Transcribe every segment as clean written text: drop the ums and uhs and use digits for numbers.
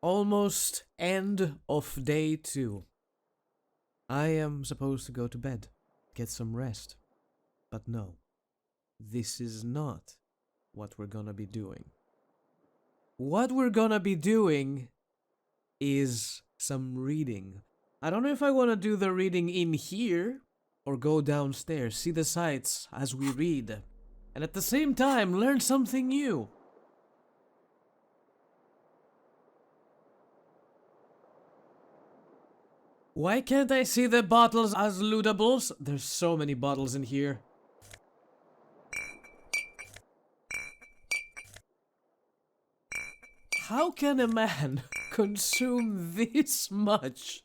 Almost end of day 2. I am supposed to go to bed, get some rest. But no, this is not what we're gonna be doing. What we're gonna be doing is some reading. I don't know if I want to do the reading in here or go downstairs, see the sights as we read, and at the same time learn something new. Why can't I see the bottles as lootables? There's so many bottles in here. How can a man consume this much?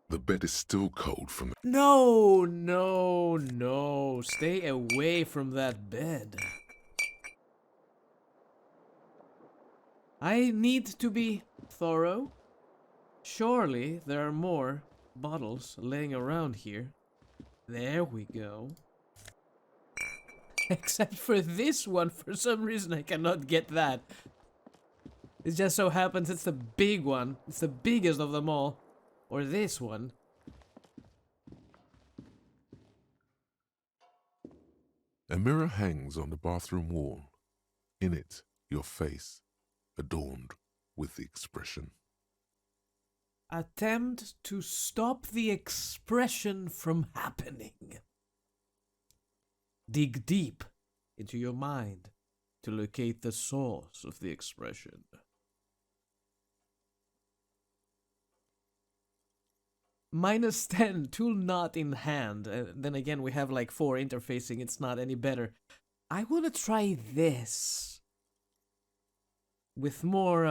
The bed is still cold from the... No, no, no. Stay away from that bed. I need to be thorough. Surely there are more bottles laying around here. There we go. Except for this one, for some reason I cannot get that. It just so happens it's the big one. It's the biggest of them all. Or this one. A mirror hangs on the bathroom wall. In it, your face, adorned with the expression. Attempt to stop the expression from happening. Dig deep into your mind to locate the source of the expression. -10, tool not in hand. Then again, we have like 4 interfacing, it's not any better. I want to try this. With more,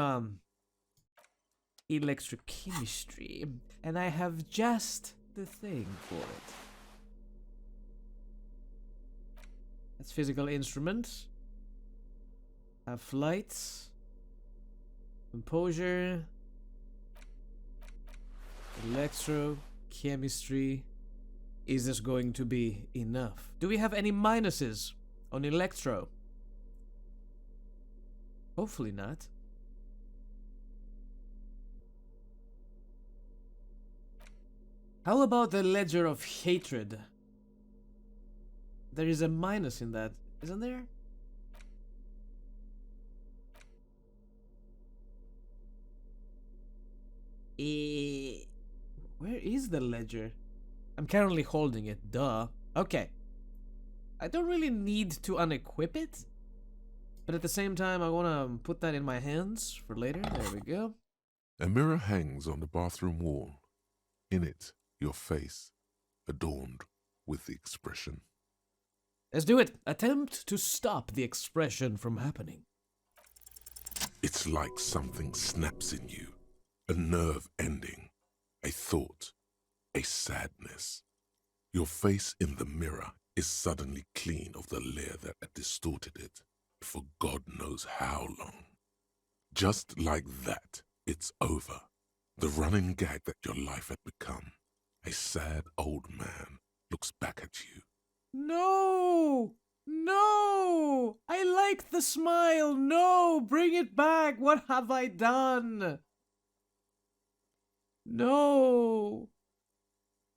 electrochemistry. And I have just the thing for it. That's physical instruments. Have flights. Composure. Electrochemistry. Is this going to be enough? Do we have any minuses on electro? Hopefully not. How about the ledger of hatred? There is a minus in that, isn't there? Where is the ledger? I'm currently holding it, duh. Okay. I don't really need to unequip it. But at the same time, I want to put that in my hands for later. There we go. A mirror hangs on the bathroom wall. In it, your face, adorned with the expression. Let's do it. Attempt to stop the expression from happening. It's like something snaps in you. A nerve ending. A thought. A sadness. Your face in the mirror is suddenly clean of the layer that had distorted it for God knows how long. Just like that, it's over. The running gag that your life had become. A sad old man looks back at you. No! No! I like the smile! No! Bring it back! What have I done? No!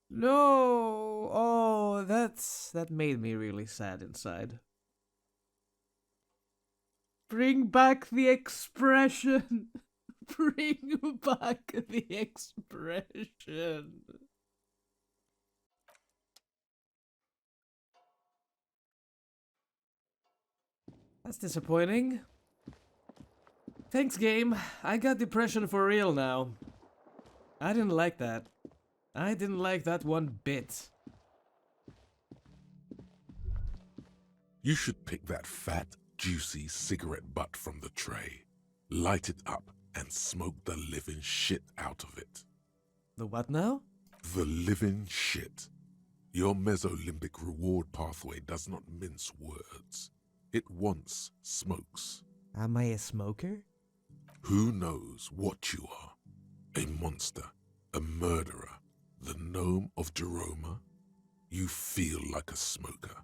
No! Oh, that made me really sad inside. Bring back the expression! Bring back the expression! That's disappointing. Thanks, game. I got depression for real now. I didn't like that. I didn't like that one bit. You should pick that fat, juicy cigarette butt from the tray, light it up, and smoke the living shit out of it. The what now? The living shit. Your mesolimbic reward pathway does not mince words. It wants smokes. Am I a smoker? Who knows what you are? A monster, a murderer, the gnome of Jeroma? You feel like a smoker,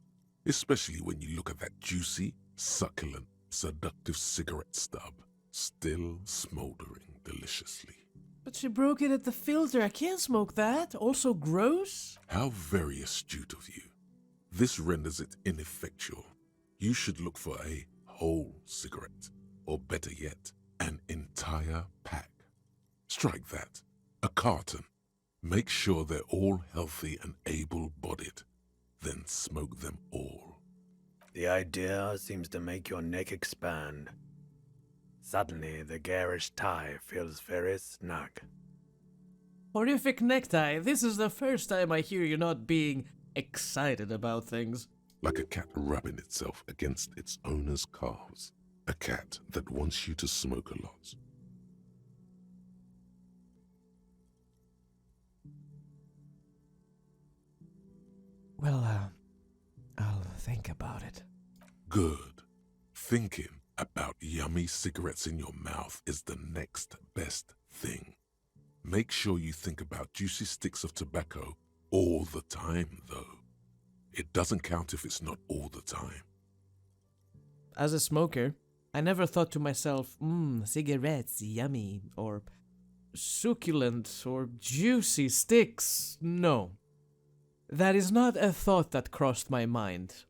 especially when you look at that juicy, succulent, seductive cigarette stub, still smoldering deliciously. But she broke it at the filter. I can't smoke that. Also gross. How very astute of you. This renders it ineffectual. You should look for a whole cigarette, or better yet, an entire pack. Strike that. A carton. Make sure they're all healthy and able-bodied. Then smoke them all. The idea seems to make your neck expand. Suddenly, the garish tie feels very snug. Horrific necktie. This is the first time I hear you not being excited about things. Like a cat rubbing itself against its owner's calves. A cat that wants you to smoke a lot. Well, I'll think about it. Good. Thinking about yummy cigarettes in your mouth is the next best thing. Make sure you think about juicy sticks of tobacco all the time, though. It doesn't count if it's not all the time. As a smoker, I never thought to myself, cigarettes, yummy, or succulent, or juicy sticks. No. That is not a thought that crossed my mind.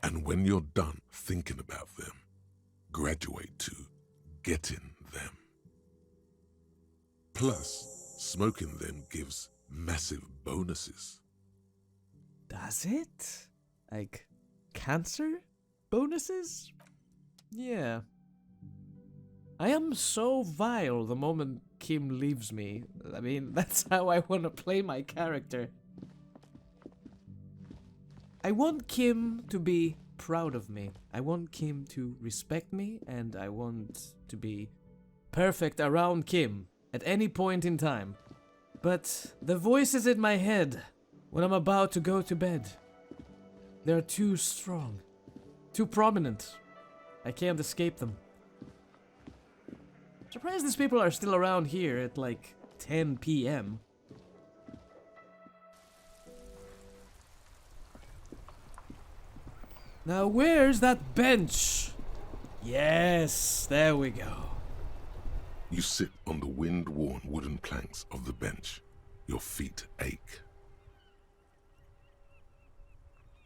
And when you're done thinking about them, graduate to getting them. Plus, smoking them gives massive bonuses. Does it? Like, cancer bonuses? Yeah. I am so vile the moment Kim leaves me. I mean, that's how I want to play my character. I want Kim to be proud of me. I want Kim to respect me, and I want to be perfect around Kim at any point in time. But the voices in my head when I'm about to go to bed, they're too strong, too prominent. I can't escape them. Surprised these people are still around here at like 10 p.m. Now where's that bench? Yes, there we go. You sit on the wind-worn wooden planks of the bench. Your feet ache.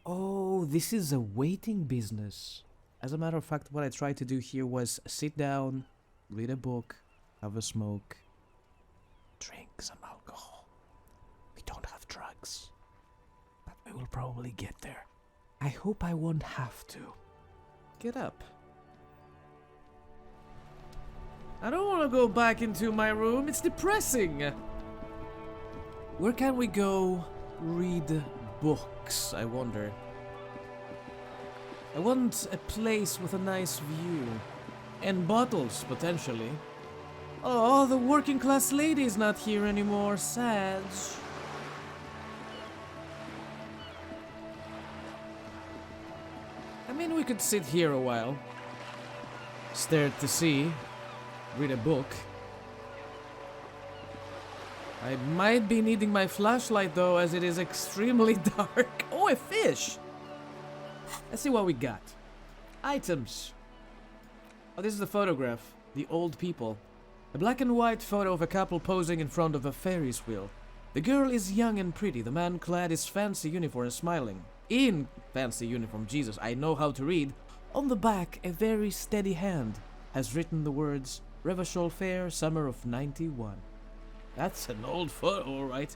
Oh, this is a waiting business. As a matter of fact, what I tried to do here was sit down, read a book, have a smoke, drink some alcohol. We don't have drugs, but we will probably get there. I hope I won't have to. Get up. I don't want to go back into my room. It's depressing. Where can we go read books, I wonder? I want a place with a nice view. And bottles, potentially. Oh, the working class lady is not here anymore. Sad. I mean, we could sit here a while. Stare at the sea. Read a book. I might be needing my flashlight though, as it is extremely dark. Oh, a fish! Let's see what we got. Items. Oh, this is the photograph. The old people. A black and white photo of a couple posing in front of a Ferris wheel. The girl is young and pretty. The man clad his fancy uniform is smiling. In fancy uniform, Jesus, I know how to read. On the back, a very steady hand has written the words, Revachol Fair, summer of 91. That's an old photo, alright.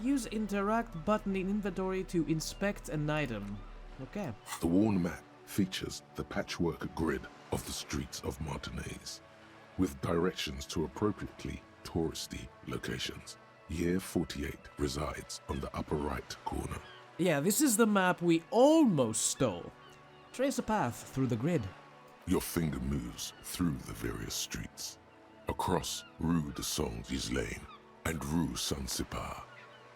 Use interact button in inventory to inspect an item. Okay. The worn map features the patchwork grid of the streets of Martinez, with directions to appropriately touristy locations. Year 48 resides on the upper right corner. Yeah, this is the map we almost stole. Trace a path through the grid. Your finger moves through the various streets, across Rue de Saint-Ghislain and Rue Saint-Sipar,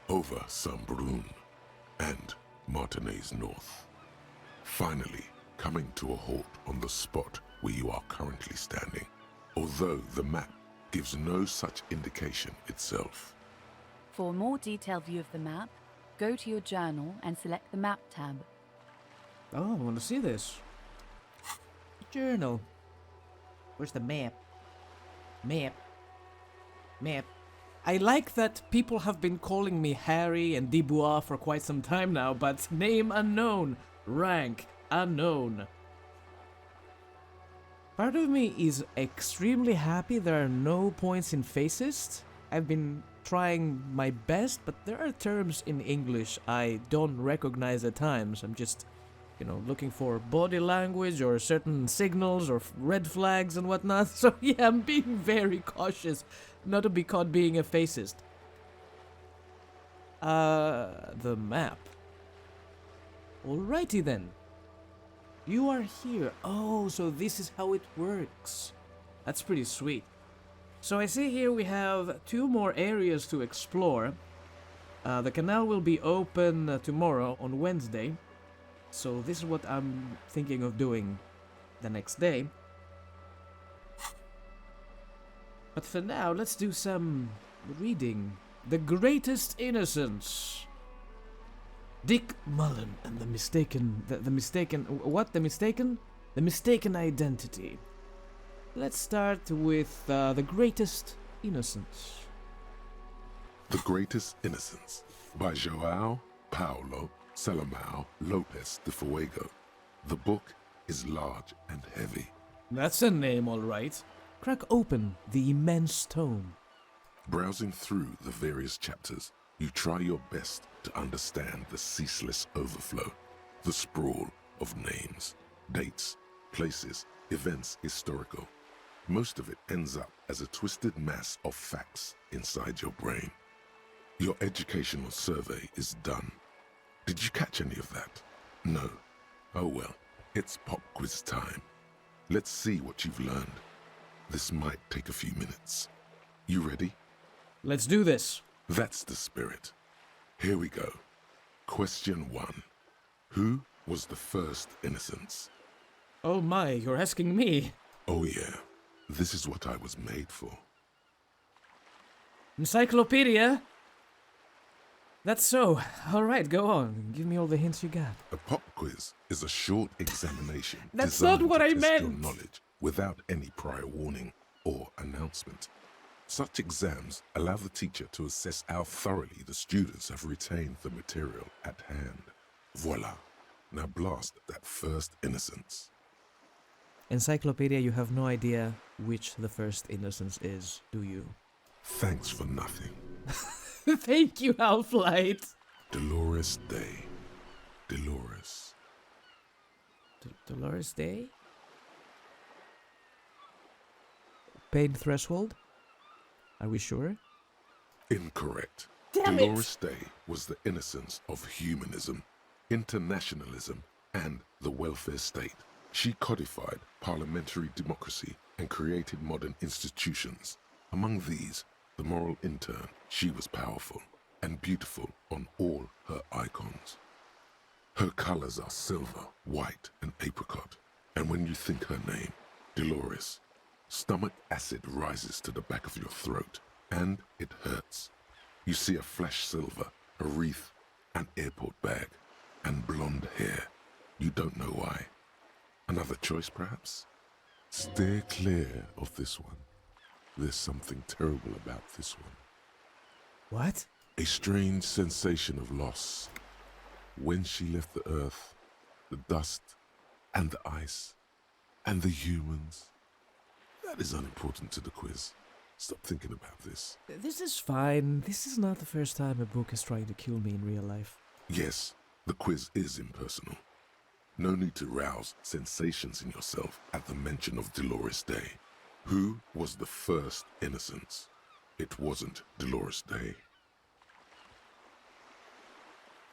over Saint-Brun and Martinez North. Finally, coming to a halt on the spot where you are currently standing, although the map gives no such indication itself. For a more detailed view of the map, go to your journal and select the Map tab. Oh, I want to see this. Journal. Where's the map? Map. Map. I like that people have been calling me Harry and Dubois for quite some time now, but name unknown, rank unknown. Part of me is extremely happy there are no points in fascist. I've been trying my best, but there are terms in English I don't recognize at times. I'm just, looking for body language or certain signals or red flags and whatnot. So yeah, I'm being very cautious not to be caught being a fascist. The map. Alrighty then. You are here. Oh, so this is how it works. That's pretty sweet. So I see here we have 2 more areas to explore. The canal will be open tomorrow on Wednesday. So this is what I'm thinking of doing the next day. But for now, let's do some reading. The Greatest Innocence. Dick Mullen and the mistaken... The mistaken identity. Let's start with The Greatest Innocence. The Greatest Innocence by João Paulo Salomão Lopes de Fuego. The book is large and heavy. That's a name, all right. Crack open the immense tome. Browsing through the various chapters, you try your best to understand the ceaseless overflow, the sprawl of names, dates, places, events historical. Most of it ends up as a twisted mass of facts inside your brain. Your educational survey is done. Did you catch any of that? No. Oh well, it's pop quiz time. Let's see what you've learned. This might take a few minutes. You ready? Let's do this. That's the spirit. Here we go. Question 1. Who was the first innocence? Oh my, you're asking me. Oh yeah, this is what I was made for. Encyclopedia? That's so. Alright, go on. Give me all the hints you got. A pop quiz is a short examination That's designed not what to I test meant. your knowledge without any prior warning or announcement. Such exams allow the teacher to assess how thoroughly the students have retained the material at hand. Voila. Now blast that first innocence. Encyclopedia, you have no idea which the first innocence is, do you? Thanks for nothing. Thank you, Half-Light. Dolores Day. Dolores. Dolores Day? Pain threshold? Are we sure? Incorrect. Damn Dolores Day was the innocence of humanism, internationalism, and the welfare state. She codified parliamentary democracy and created modern institutions. Among these, the moral intern, she was powerful and beautiful on all her icons. Her colors are silver, white, and apricot. And when you think her name, Dolores, stomach acid rises to the back of your throat, and it hurts. You see a flash silver, a wreath, an airport bag, and blonde hair. You don't know why. Another choice, perhaps? Steer clear of this one. There's something terrible about this one. What? A strange sensation of loss. When she left the earth, the dust, and the ice, and the humans. That is unimportant to the quiz. Stop thinking about this. This is fine. This is not the first time a book is trying to kill me in real life. Yes, the quiz is impersonal. No need to rouse sensations in yourself at the mention of Dolores Day. Who was the first innocence? It wasn't Dolores Day.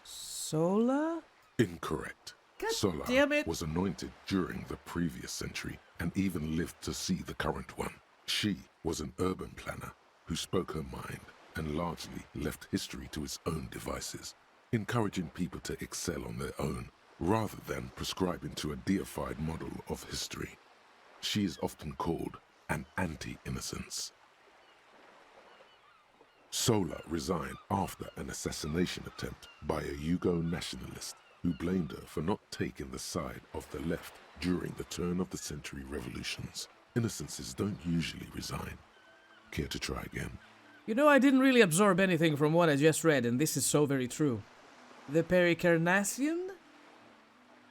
Sola? Incorrect. God Sola damn it. was anointed during the previous century and even lived to see the current one. She was an urban planner who spoke her mind and largely left history to its own devices, encouraging people to excel on their own rather than prescribing to a deified model of history. She is often called an anti-innocence. Sola resigned after an assassination attempt by a Yugo nationalist who blamed her for not taking the side of the left During the turn of the century revolutions, innocences don't usually resign. Care to try again? You know, I didn't really absorb anything from what I just read, and this is so very true. The Pericarnassian?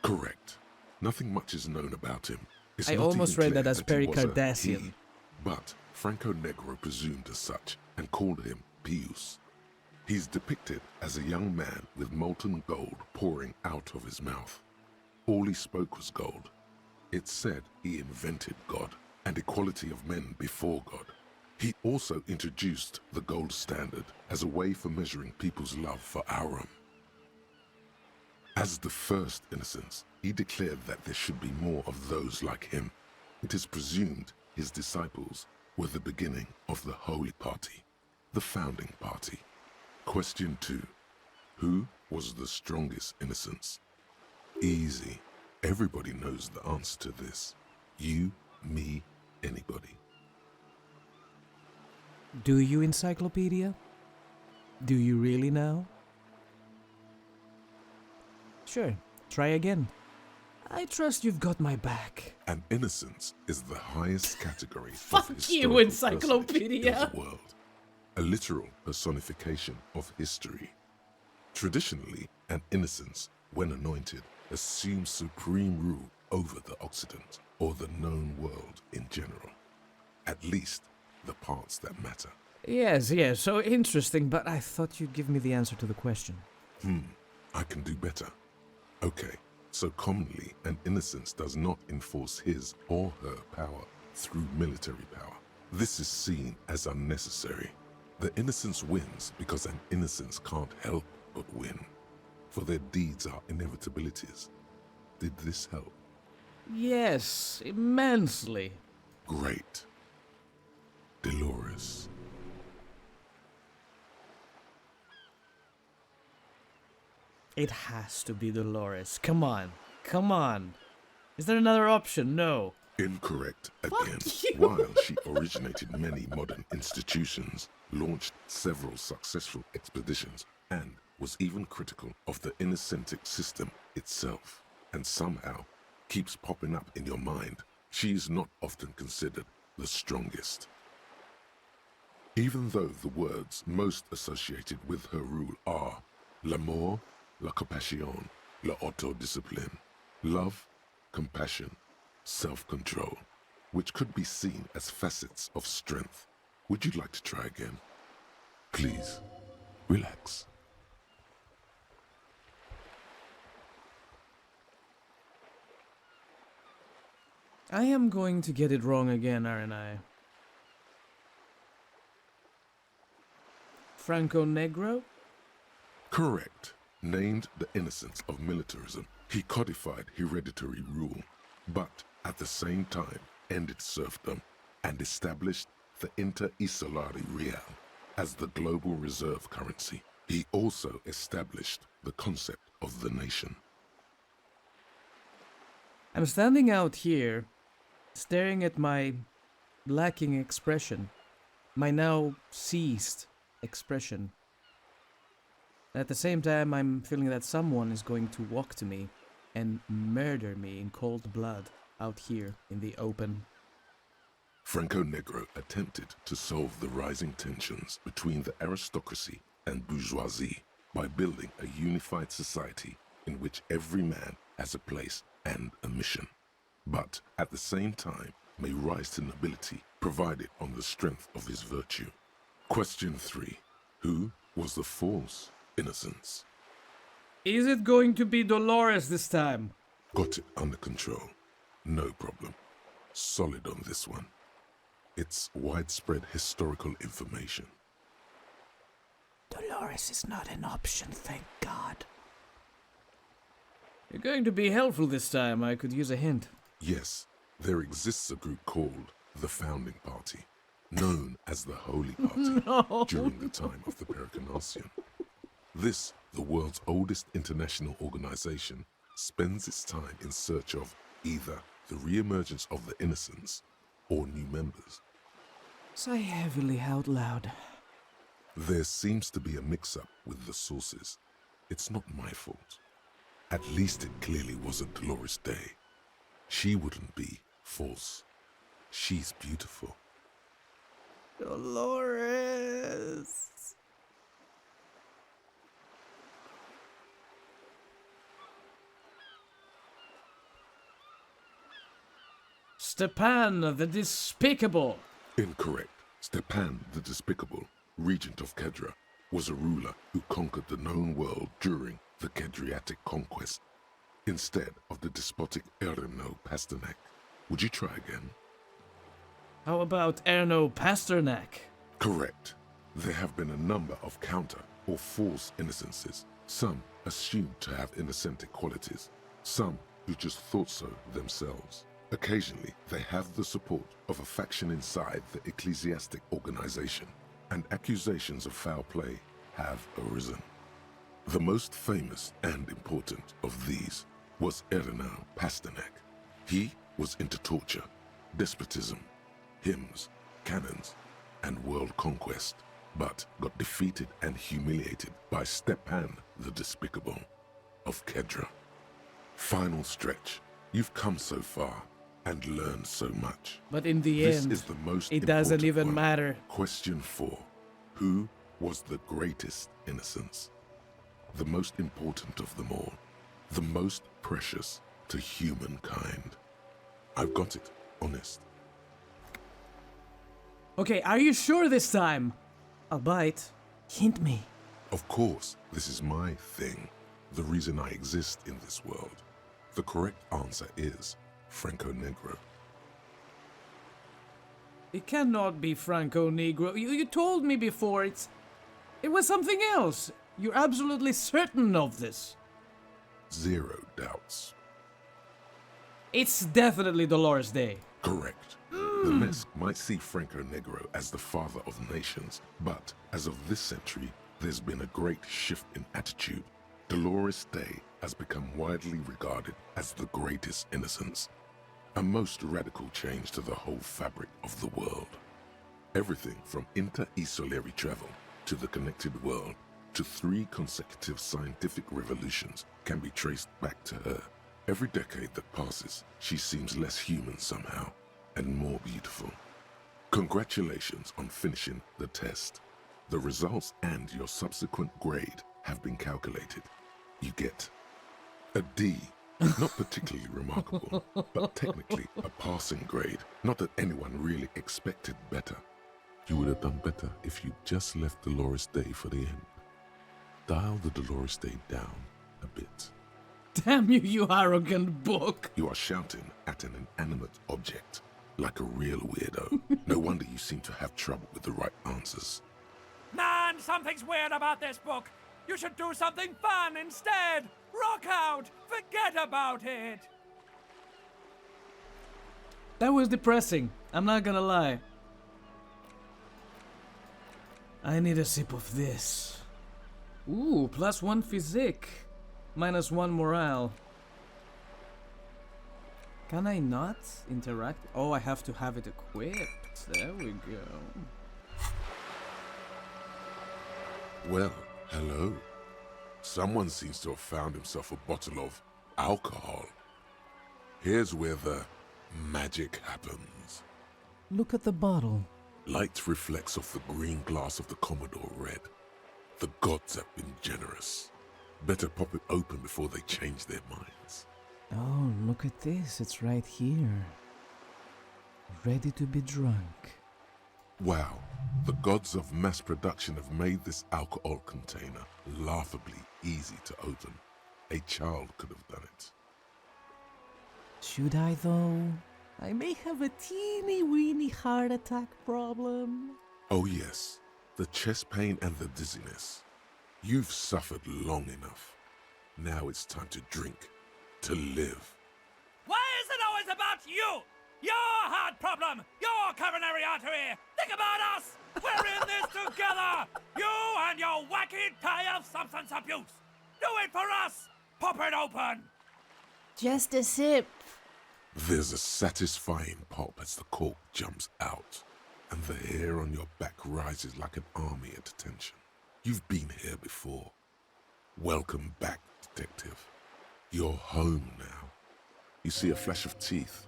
Correct. Nothing much is known about him. It's I not almost even read clear that as he was a Pericardassian. he, but Franco Negro presumed as such and called him Pius. He's depicted as a young man with molten gold pouring out of his mouth. All he spoke was gold. It's said he invented God and equality of men before God. He also introduced the gold standard as a way for measuring people's love for Aurum. As the first innocence, he declared that there should be more of those like him. It is presumed his disciples were the beginning of the Holy Party, the founding party. Question 2. Who was the strongest innocence? Easy. Everybody knows the answer to this. You, me, anybody. Do you, Encyclopedia? Do you really now? Sure, try again. I trust you've got my back. An innocence is the highest category Fuck of you, historical Encyclopedia. personage in the world. A literal personification of history. Traditionally, an innocence, when anointed, assumes supreme rule over the Occident or the known world in general. At least, the parts that matter. Yes, so interesting, but I thought you'd give me the answer to the question. I can do better. Okay, so commonly, an innocence does not enforce his or her power through military power. This is seen as unnecessary. The innocence wins because an innocence can't help but win, for their deeds are inevitabilities. Did this help? Yes, immensely. Great. Dolores. It has to be Dolores. Come on. Is there another option? No. Incorrect again. you. While she originated many modern institutions, launched several successful expeditions, and was even critical of the innocentic system itself, and somehow keeps popping up in your mind, she is not often considered the strongest. Even though the words most associated with her rule are l'amour, la compassion, la autodiscipline, love, compassion, self-control, which could be seen as facets of strength. Would you like to try again? Please, relax. I am going to get it wrong again, aren't I? Franco Negro? Correct. Named the innocence of militarism, he codified hereditary rule, but at the same time ended serfdom and established the Inter-Isolari Real as the global reserve currency. He also established the concept of the nation. I'm standing out here, staring at my lacking expression, my now ceased expression. At the same time, I'm feeling that someone is going to walk to me and murder me in cold blood out here in the open. Franco Negro attempted to solve the rising tensions between the aristocracy and bourgeoisie by building a unified society in which every man has a place and a mission, but at the same time may rise to nobility provided on the strength of his virtue. Question 3. Who was the false innocence? Is it going to be Dolores this time? Got it under control. No problem. Solid on this one. It's widespread historical information. Dolores is not an option, thank God. You're going to be helpful this time. I could use a hint. Yes, there exists a group called the Founding Party, known as the Holy Party, No. during the time of the Pericarnassian. This, the world's oldest international organization, spends its time in search of either the re-emergence of the innocents or new members. Sigh heavily out loud. There seems to be a mix-up with the sources. It's not my fault. At least it clearly wasn't Dolores Day. She wouldn't be false. She's beautiful. Dolores. Stepan the Despicable. Incorrect. Stepan the Despicable, regent of Kedra, was a ruler who conquered the known world during the Kedriatic conquest, instead of the despotic Erno Pasternak. Would you try again? How about Erno Pasternak? Correct. There have been a number of counter or false innocences, some assumed to have innocentic qualities, some who just thought so themselves. Occasionally, they have the support of a faction inside the ecclesiastic organization, and accusations of foul play have arisen. The most famous and important of these was Erno Pasternak. He was into torture, despotism, hymns, cannons, and world conquest, but got defeated and humiliated by Stepan the Despicable of Kedra. Final stretch. You've come so far and learned so much. But in the This end, is the most it doesn't important even one. matter. Question 4. Who was the greatest innocence? The most important of them all. The most precious to humankind. I've got it, honest. Okay, are you sure this time? I'll bite. Hint me. Of course, this is my thing. The reason I exist in this world. The correct answer is Franco Negro. It cannot be Franco Negro. You told me before it was something else. You're absolutely certain of this. 0 doubts. It's definitely Dolores Day. Correct. The Mesk might see Franco Negro as the father of nations, but as of this century, there's been a great shift in attitude. Dolores Day has become widely regarded as the greatest innocence, a most radical change to the whole fabric of the world. Everything from inter-esolary travel to the connected world to 3 consecutive scientific revolutions can be traced back to her. Every decade that passes, she seems less human somehow and more beautiful. Congratulations on finishing the test. The results and your subsequent grade have been calculated. You get a D. Not particularly remarkable, but technically a passing grade. Not that anyone really expected better. You would have done better if you just left Dolores Day for the end. Dial the Dolores Day down a bit. Damn you, you arrogant book. You are shouting at an inanimate object, like a real weirdo. No wonder you seem to have trouble with the right answers. Man, something's weird about this book. You should do something fun instead. Rock out. Forget about it. That was depressing. I'm not gonna lie. I need a sip of this. Ooh, +1 physique. -1 morale. Can I not interact? Oh, I have to have it equipped. There we go. Well, hello. Someone seems to have found himself a bottle of alcohol. Here's where the magic happens. Look at the bottle. Light reflects off the green glass of the Commodore Red. The gods have been generous. Better pop it open before they change their minds. Oh, look at this. It's right here. Ready to be drunk. Wow, the gods of mass production have made this alcohol container laughably easy to open. A child could have done it. Should I though? I may have a teeny weeny heart attack problem. Oh yes, the chest pain and the dizziness. You've suffered long enough. Now it's time to drink, to live. Why is it always about you? Your heart problem, your coronary artery. Think about us. We're in this together. You and your wacky tie of substance abuse. Do it for us. Pop it open. Just a sip. There's a satisfying pop as the cork jumps out, and the hair on your back rises like an army at attention. You've been here before. Welcome back, detective. You're home now. You see a flash of teeth,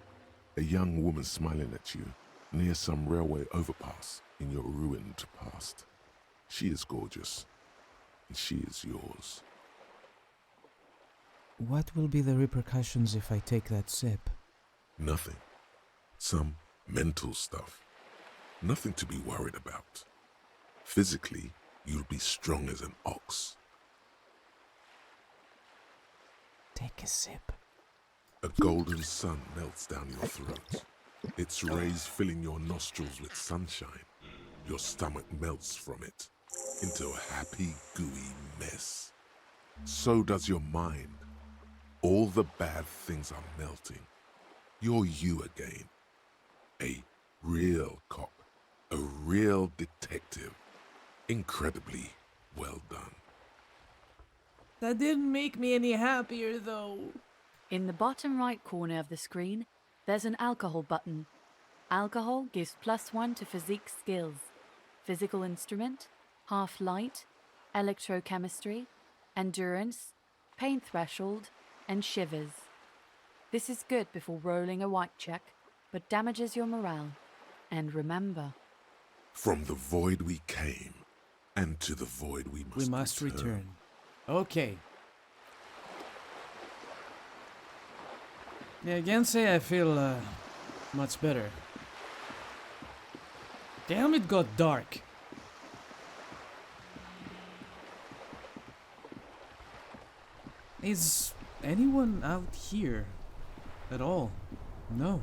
a young woman smiling at you near some railway overpass in your ruined past. She is gorgeous, and she is yours. What will be the repercussions if I take that sip? Nothing. Some mental stuff. Nothing to be worried about. Physically, you'll be strong as an ox. Take a sip. A golden sun melts down your throat. Its rays filling your nostrils with sunshine. Your stomach melts from it into a happy, gooey mess. So does your mind. All the bad things are melting. You're you again. A real cop. A real detective. Incredibly well done. That didn't make me any happier, though. In the bottom right corner of the screen, there's an alcohol button. Alcohol gives +1 to physique skills. Physical instrument, half light, electrochemistry, endurance, pain threshold, and shivers. This is good before rolling a white check, but damages your morale. And remember, From the void we came, and to the void we must return. Okay. Yeah, I can say I feel much better. Damn, it got dark. Is anyone out here at all? No.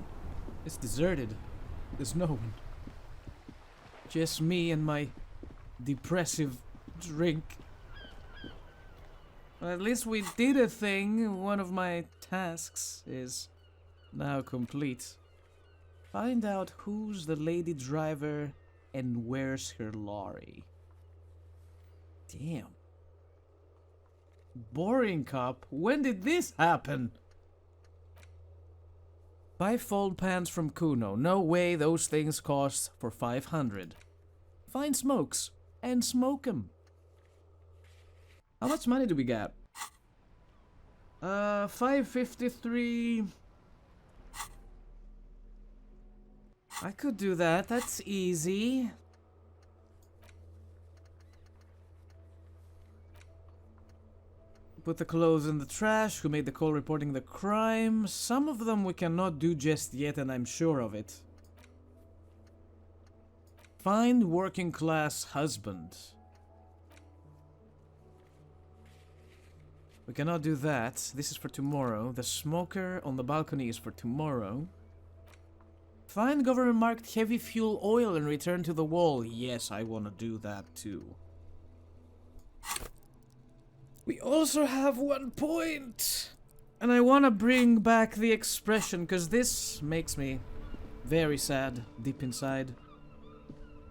It's deserted. There's no one. Just me and my depressive drink. Well, at least we did a thing. One of my tasks is now complete. Find out who's the lady driver and where's her lorry. Damn. Boring cop. When did this happen? Buy fold pans from Kuno. No way those things cost for 500. Find smokes and smoke 'em. How much money do we got? 553. I could do that. That's easy. Put the clothes in the trash. Who made the call reporting the crime? Some of them we cannot do just yet, and I'm sure of it. Find working class husband. We cannot do that. This is for tomorrow. The smoker on the balcony is for tomorrow. Find government marked heavy fuel oil and return to the wall. Yes, I want to do that too. We also have 1 point. And I want to bring back the expression, because this makes me very sad deep inside.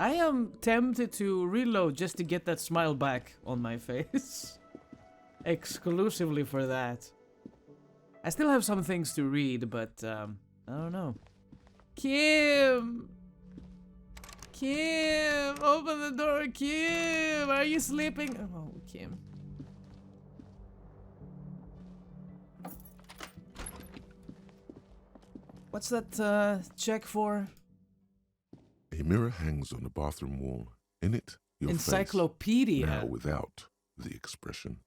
I am tempted to reload just to get that smile back on my face. Exclusively for that. I still have some things to read, but I don't know. Kim! Kim! Open the door, Kim! Are you sleeping? Oh, Kim. What's that check for? A mirror hangs on the bathroom wall. In it, your Encyclopedia. face, now without the expression.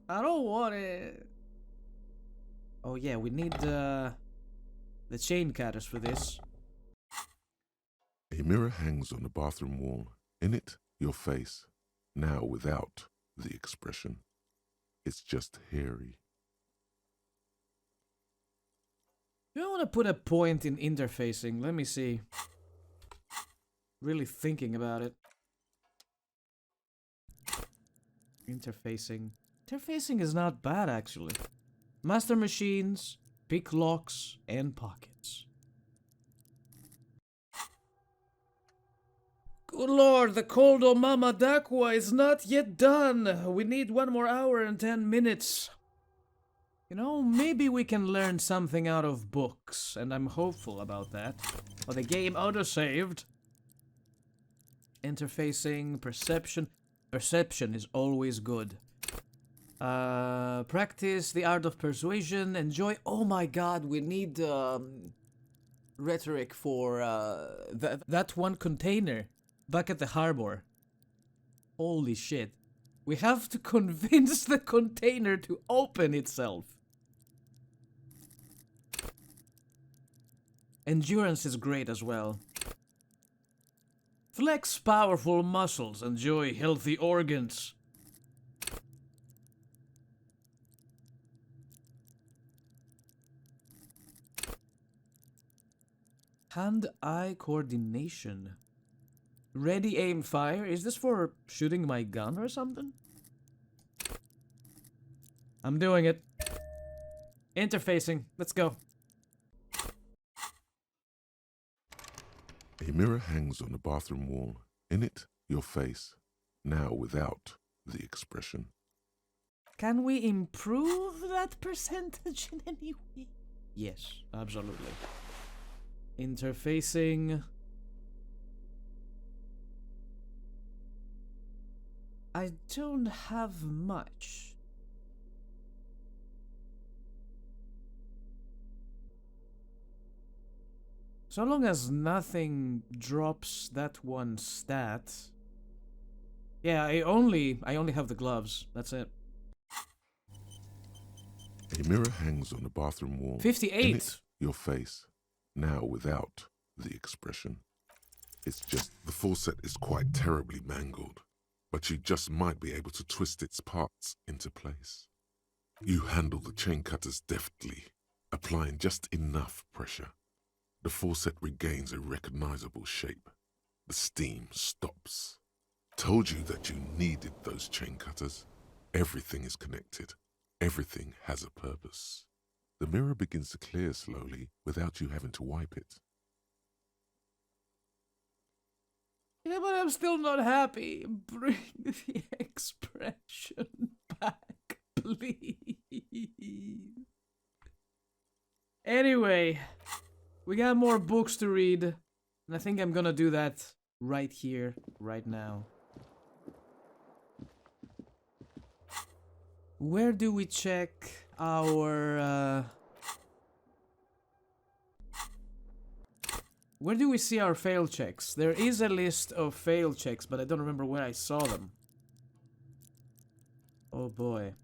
I don't want it. Oh yeah, we need the chain cutters for this. A mirror hangs on the bathroom wall. In it, your face, now without the expression. It's just hairy. Do I want to put a point in interfacing? Let me see. Really thinking about it. Interfacing. Interfacing is not bad, actually. Master machines, pick locks, and pockets. Good lord, the cold Mama Dakwa is not yet done. We need 1 more hour and 10 minutes. You know, maybe we can learn something out of books, and I'm hopeful about that. Oh, the game autosaved. Interfacing, perception. Perception is always good. Practice the art of persuasion. Enjoy. Oh my god, we need rhetoric for that one container back at the harbor. Holy shit. We have to convince the container to open itself. Endurance is great as well. Flex powerful muscles. Enjoy healthy organs. Hand-eye coordination. Ready, aim, fire. Is this for shooting my gun or something? I'm doing it. Interfacing. Let's go. A mirror hangs on the bathroom wall. In it, your face, now without the expression. Can we improve that percentage in any way? Yes, absolutely. Interfacing. I don't have much. So long as nothing drops that one stat. Yeah, I only have the gloves. That's it. A mirror hangs on the bathroom wall. 58. In it, your face, now without the expression. It's just the faucet is quite terribly mangled, but you just might be able to twist its parts into place. You handle the chain cutters deftly, applying just enough pressure. The faucet regains a recognizable shape. The steam stops. Told you that you needed those chain cutters. Everything is connected. Everything has a purpose. The mirror begins to clear slowly without you having to wipe it. Yeah, but I'm still not happy. Bring the expression back, please. Anyway, we got more books to read, and I think I'm gonna do that right here, right now. Where do we check our, where do we see our fail checks? There is a list of fail checks, but I don't remember where I saw them. Oh boy.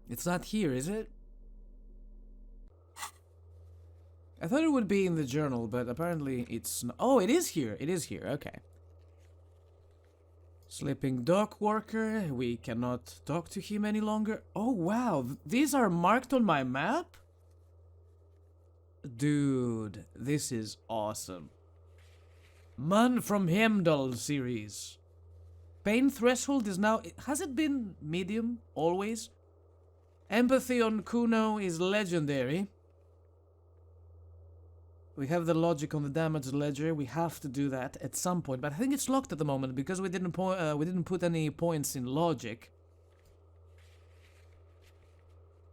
It's not here, is it? I thought it would be in the journal, but apparently it's not. Oh, it is here. It is here. Okay. Sleeping dock worker. We cannot talk to him any longer. Oh, wow. These are marked on my map? Dude, this is awesome. Man from Heimdall series. Pain threshold is now... Has it been medium? Always? Empathy on Kuno is legendary. We have the logic on the damage ledger. We have to do that at some point, but I think it's locked at the moment because we didn't put any points in logic.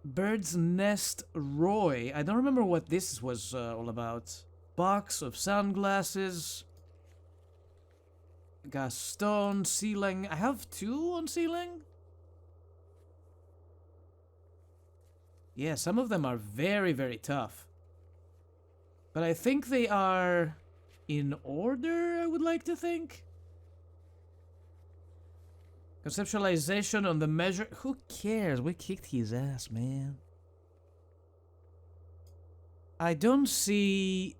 Bird's Nest Roy. I don't remember what this was all about. Box of sunglasses. Gaston, ceiling. I have 2 on ceiling. Yeah, some of them are very, very tough. But I think they are in order, I would like to think. Conceptualization on the measure. Who cares? We kicked his ass, man. I don't see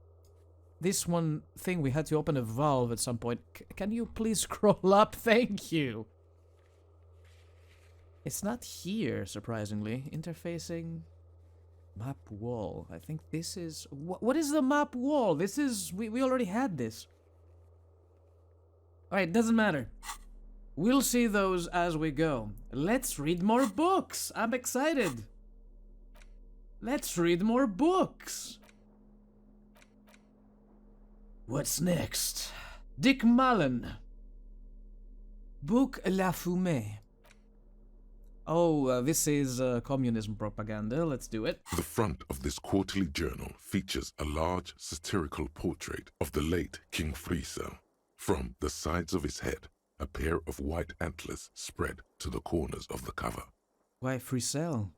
this one thing. We had to open a valve at some point. Can you please scroll up? Thank you. It's not here, surprisingly. Interfacing. Map wall. I think this is... What is the map wall? This is... We already had this. Alright, doesn't matter. We'll see those as we go. Let's read more books. I'm excited. Let's read more books. What's next? Dick Mullen. Book La Fumée. Oh, this is communism propaganda. Let's do it. The front of this quarterly journal features a large satirical portrait of the late King Friso. From the sides of his head, a pair of white antlers spread to the corners of the cover. Why Frisell?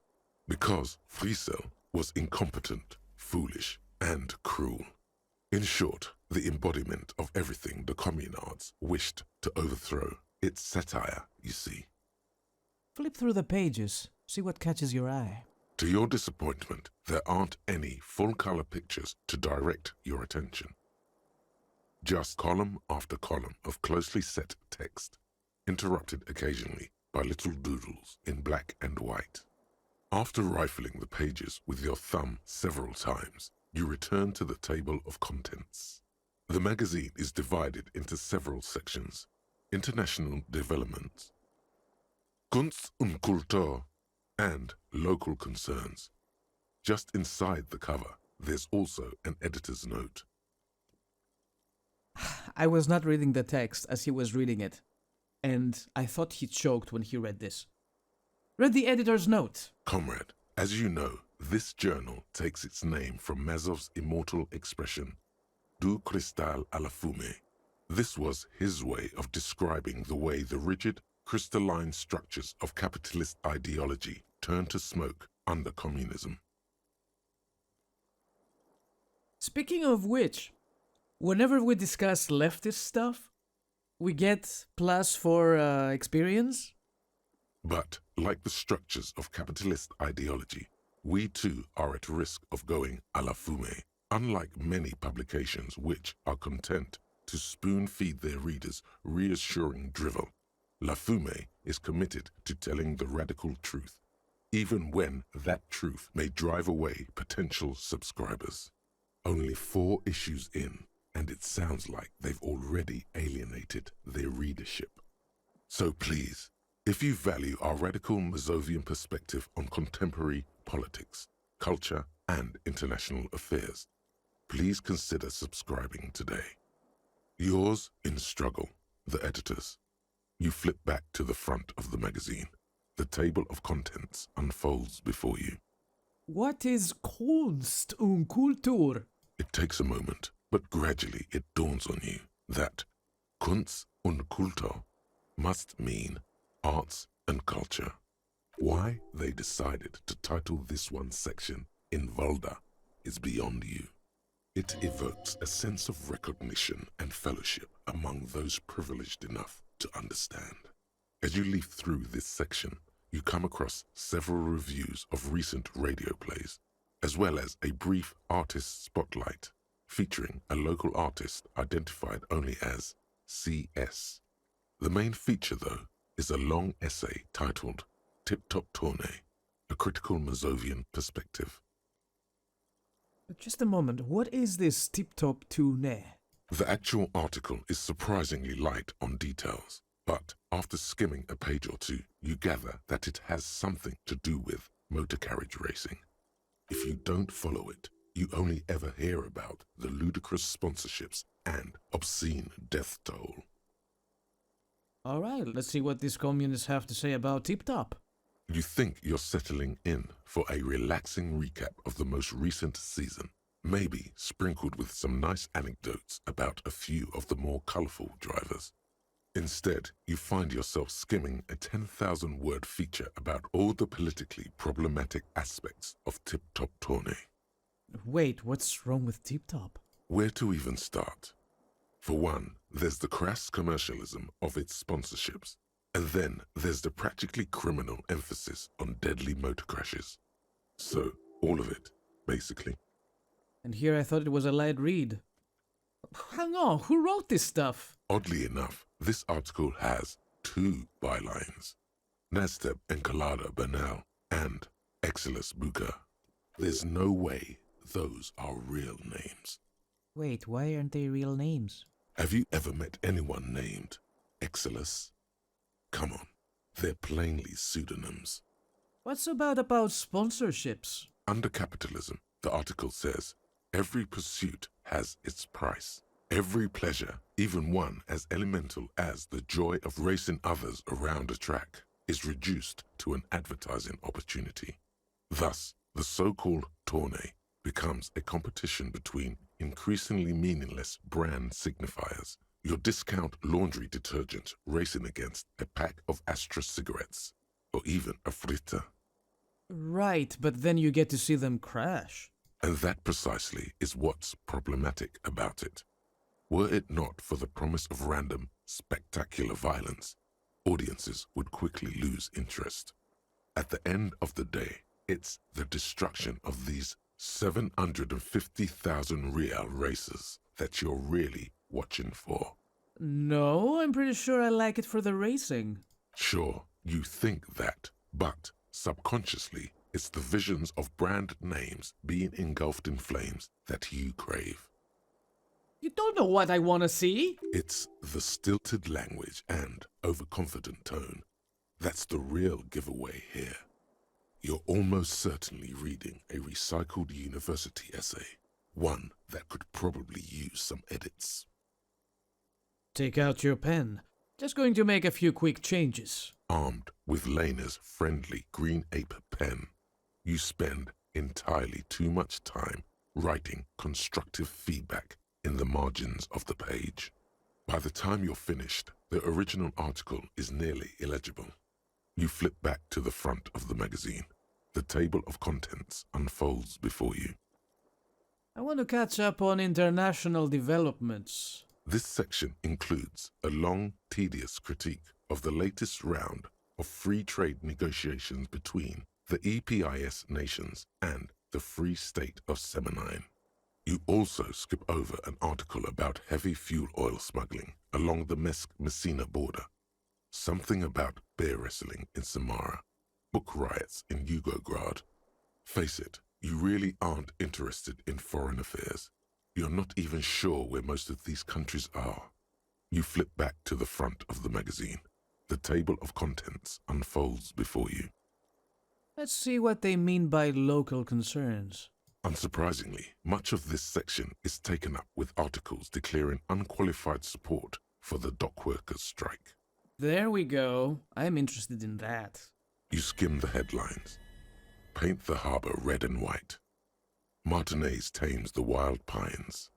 Because Frisell was incompetent, foolish, and cruel. In short, the embodiment of everything the communards wished to overthrow. It's satire, you see. Flip through the pages, see what catches your eye. To your disappointment, there aren't any full-color pictures to direct your attention. Just column after column of closely set text, interrupted occasionally by little doodles in black and white. After rifling the pages with your thumb several times, you return to the table of contents. The magazine is divided into several sections: international developments, Kunst und Kultur, and local concerns. Just inside the cover, there's also an editor's note. I was not reading the text as he was reading it, and I thought he choked when he read this. Read the editor's note. Comrade, as you know, this journal takes its name from Mazov's immortal expression, du cristal à la fumée. This was his way of describing the way the rigid, crystalline structures of capitalist ideology turn to smoke under communism. Speaking of which, whenever we discuss leftist stuff, we get plus for experience. But, like the structures of capitalist ideology, we too are at risk of going à la fumée, unlike many publications which are content to spoon-feed their readers reassuring drivel. La Fumée is committed to telling the radical truth, even when that truth may drive away potential subscribers. Only 4 issues in, and it sounds like they've already alienated their readership. So please, if you value our radical Mazovian perspective on contemporary politics, culture, and international affairs, please consider subscribing today. Yours in struggle, the editors. You flip back to the front of the magazine. The table of contents unfolds before you. What is Kunst und Kultur? It takes a moment, but gradually it dawns on you that Kunst und Kultur must mean arts and culture. Why they decided to title this one section in Volda is beyond you. It evokes a sense of recognition and fellowship among those privileged enough to understand. As you leaf through this section, you come across several reviews of recent radio plays, as well as a brief artist spotlight featuring a local artist identified only as CS. The main feature, though, is a long essay titled Tip Top Tournée, a critical Mazovian perspective. Just a moment, what is this Tip Top Tournée? The actual article is surprisingly light on details, but after skimming a page or two, you gather that it has something to do with motor carriage racing. If you don't follow it, you only ever hear about the ludicrous sponsorships and obscene death toll. Alright, let's see what these communists have to say about Tip Top. You think you're settling in for a relaxing recap of the most recent season, maybe sprinkled with some nice anecdotes about a few of the more colorful drivers. Instead, you find yourself skimming a 10,000-word feature about all the politically problematic aspects of Tip Top Tournée. Wait, what's wrong with Tip Top? Where to even start? For one, there's the crass commercialism of its sponsorships, and then there's the practically criminal emphasis on deadly motor crashes. So, all of it, basically. And here I thought it was a light read. Hang on, who wrote this stuff? Oddly enough, this article has 2 bylines: Nasteb Encolada Bernal and Exilus Buka. There's no way those are real names. Wait, why aren't they real names? Have you ever met anyone named Exilus? Come on, they're plainly pseudonyms. What's about sponsorships? Under capitalism, the article says, every pursuit has its price. Every pleasure, even one as elemental as the joy of racing others around a track, is reduced to an advertising opportunity. Thus, the so-called tournée becomes a competition between increasingly meaningless brand signifiers Your discount laundry detergent racing against a pack of Astra cigarettes, or even a fritter. Right, but then you get to see them crash. And that precisely is what's problematic about it. Were it not for the promise of random, spectacular violence, audiences would quickly lose interest. At the end of the day, it's the destruction of these 750,000 real races that you're really watching for. No, I'm pretty sure I like it for the racing. Sure, you think that, but subconsciously, it's the visions of brand names being engulfed in flames that you crave. You don't know what I want to see. It's the stilted language and overconfident tone that's the real giveaway here. You're almost certainly reading a recycled university essay, one that could probably use some edits. Take out your pen. Just going to make a few quick changes. Armed with Lena's friendly green ape pen, you spend entirely too much time writing constructive feedback in the margins of the page. By the time you're finished, the original article is nearly illegible. You flip back to the front of the magazine. The table of contents unfolds before you. I want to catch up on international developments. This section includes a long, tedious critique of the latest round of free trade negotiations between the EPIS nations and the Free State of Semenine. You also skip over an article about heavy fuel oil smuggling along the Messina border, something about bear wrestling in Samara, book riots in Yugograd. Face it, you really aren't interested in foreign affairs. You're not even sure where most of these countries are. You flip back to the front of the magazine. The table of contents unfolds before you. Let's see what they mean by local concerns. Unsurprisingly, much of this section is taken up with articles declaring unqualified support for the dock workers' strike. There we go. I'm interested in that. You skim the headlines. Paint the harbor red and white. Martinez tames the wild pines.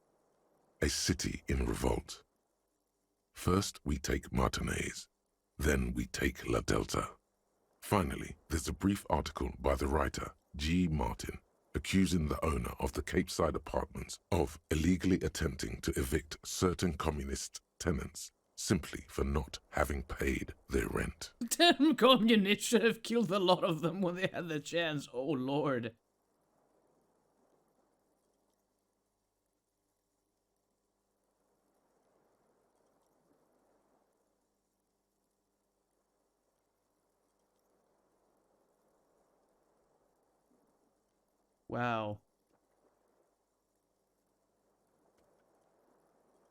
A city in revolt. First we take Martinez, then we take La Delta. Finally, there's a brief article by the writer G. Martin accusing the owner of the Cape Side apartments of illegally attempting to evict certain communist tenants simply for not having paid their rent. Damn communists should have killed a lot of them when they had the chance. Oh, Lord. Wow.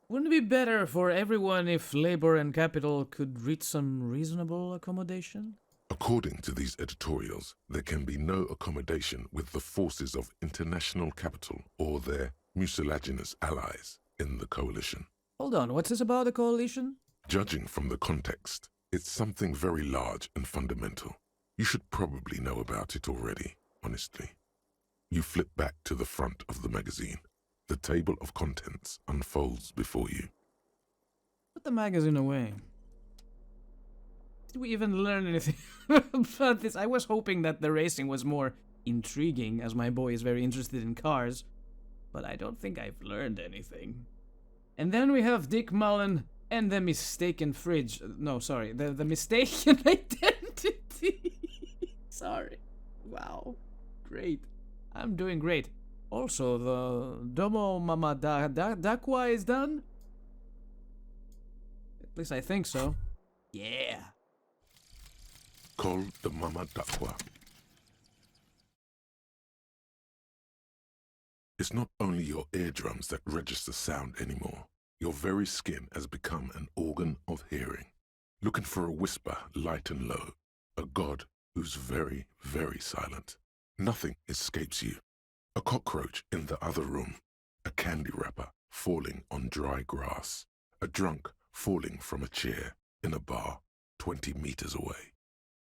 Wouldn't it be better for everyone if labor and capital could reach some reasonable accommodation? According to these editorials, there can be no accommodation with the forces of international capital or their mucilaginous allies in the coalition. Hold on, what's this about a coalition? Judging from the context, it's something very large and fundamental. You should probably know about it already, honestly. You flip back to the front of the magazine. The table of contents unfolds before you. Put the magazine away. Did we even learn anything about this? I was hoping that the racing was more intriguing, as my boy is very interested in cars, but I don't think I've learned anything. And then we have Dick Mullen and the mistaken fridge. No, sorry, the mistaken identity. Sorry. Wow. Great. I'm doing great. Also, the Domo Mama Dakwa is done? At least I think so. Yeah. Call the Mama Dakwa. It's not only your eardrums that register sound anymore. Your very skin has become an organ of hearing. Looking for a whisper light and low. A god who's very, very silent. Nothing escapes you. A cockroach in the other room. A candy wrapper falling on dry grass. A drunk falling from a chair in a bar 20 meters away.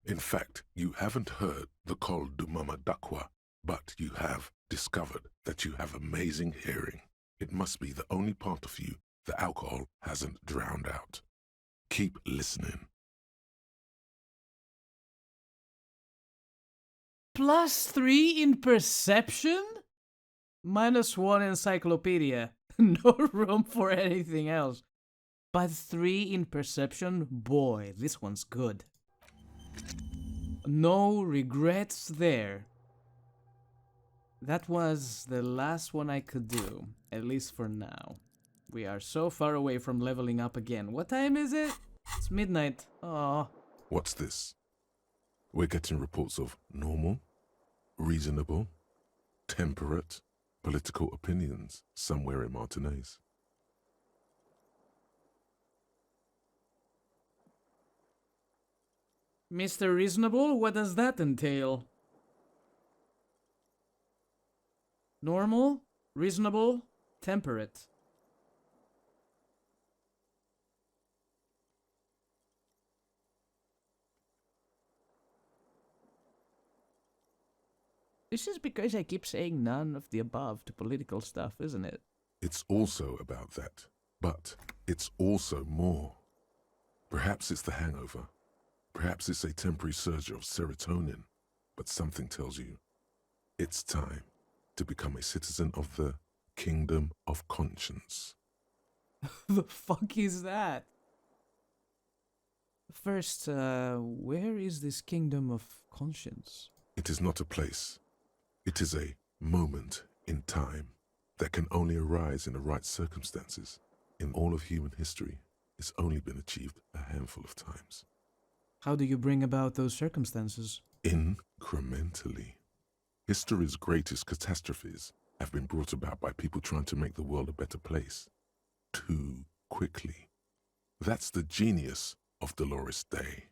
In fact, you haven't heard the Col du Mama Dakwa, but you have discovered that you have amazing hearing. It must be the only part of you the alcohol hasn't drowned out. Keep listening. +3 in perception? -1 encyclopedia. No room for anything else. But 3 in perception? Boy, this one's good. No regrets there. That was the last one I could do, at least for now. We are so far away from leveling up again. What time is it? It's midnight. Aw. What's this? We're getting reports of normal, reasonable, temperate, political opinions somewhere in Martinez. Mr. Reasonable, what does that entail? Normal, reasonable, temperate. This is because I keep saying none of the above to political stuff, isn't it? It's also about that, but it's also more. Perhaps it's the hangover. Perhaps it's a temporary surge of serotonin, but something tells you it's time to become a citizen of the Kingdom of Conscience. The fuck is that? First, where is this Kingdom of Conscience? It is not a place. It is a moment in time that can only arise in the right circumstances. In all of human history, it's only been achieved a handful of times. How do you bring about those circumstances? Incrementally. History's greatest catastrophes have been brought about by people trying to make the world a better place. Too quickly. That's the genius of Dolores Day.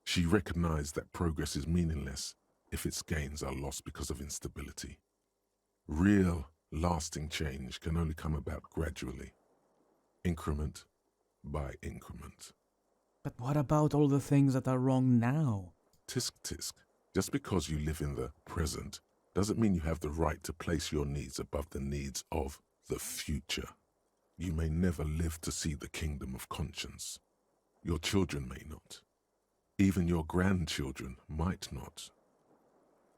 She recognized that progress is meaningless if its gains are lost because of instability. Real, lasting change can only come about gradually, increment by increment. But what about all the things that are wrong now? Tisk tisk. Just because you live in the present doesn't mean you have the right to place your needs above the needs of the future. You may never live to see the Kingdom of Conscience. Your children may not. Even your grandchildren might not.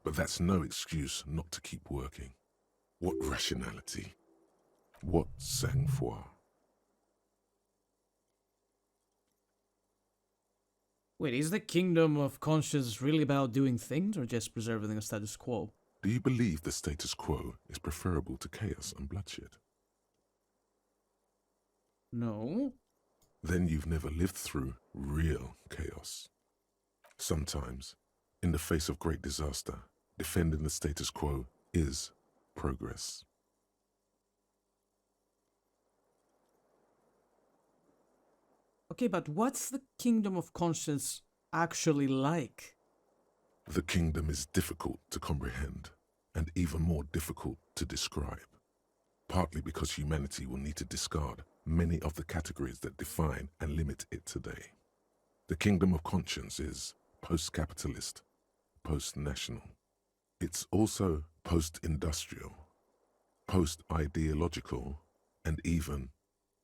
But that's no excuse not to keep working. What rationality? What sang-froid? Wait, is the Kingdom of Conscience really about doing things or just preserving the status quo? Do you believe the status quo is preferable to chaos and bloodshed? No. Then you've never lived through real chaos. Sometimes, in the face of great disaster, defending the status quo is progress. Okay, but what's the Kingdom of Conscience actually like? The kingdom is difficult to comprehend and even more difficult to describe, partly because humanity will need to discard many of the categories that define and limit it today. The Kingdom of Conscience is post-capitalist, post-national. It's also post-industrial, post-ideological, and even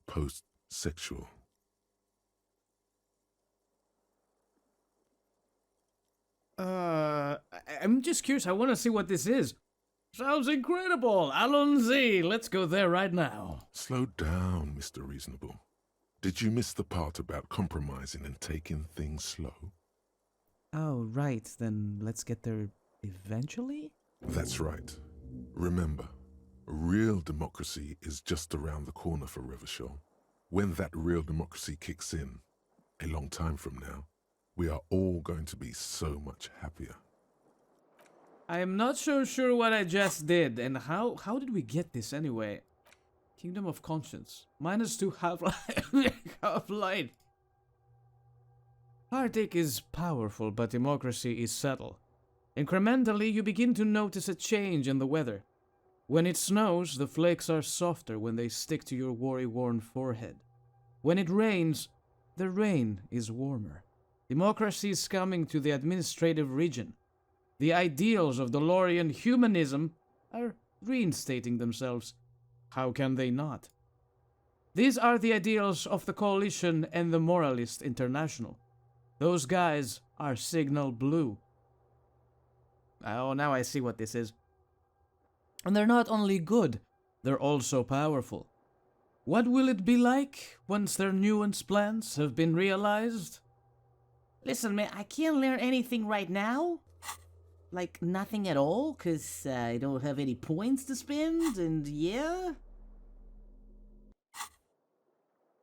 post-sexual. I'm just curious. I want to see what this is. Sounds incredible. Allons-y. Let's go there right now. Slow down, Mr. Reasonable. Did you miss the part about compromising and taking things slow? Oh, right. Then let's get there eventually? That's right. Remember, real democracy is just around the corner for Revachol. When that real democracy kicks in, a long time from now, we are all going to be so much happier. I am not so sure what I just did, and how did we get this anyway? Kingdom of Conscience. -2 half-life. Heartache is powerful, but democracy is subtle. Incrementally, you begin to notice a change in the weather. When it snows, the flakes are softer when they stick to your worry-worn forehead. When it rains, the rain is warmer. Democracy is coming to the administrative region. The ideals of DeLorean humanism are reinstating themselves. How can they not? These are the ideals of the Coalition and the Moralist International. Those guys are Signal Blue. Oh, now I see what this is. And they're not only good, they're also powerful. What will it be like once their nuanced plans have been realized? Listen, man, I can't learn anything right now. Like, nothing at all, because I don't have any points to spend, and yeah.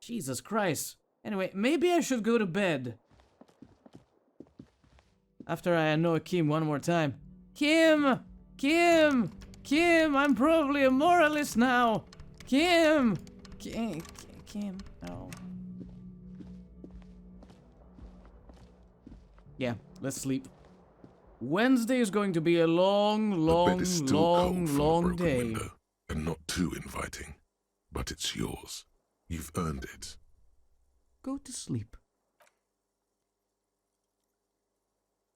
Jesus Christ. Anyway, maybe I should go to bed. After I annoy Kim one more time. Kim! Kim! Kim! I'm probably a moralist now! Kim! Kim. Oh. Yeah, let's sleep. Wednesday is going to be a long day. Window, and not too inviting. But it's yours. You've earned it. Go to sleep.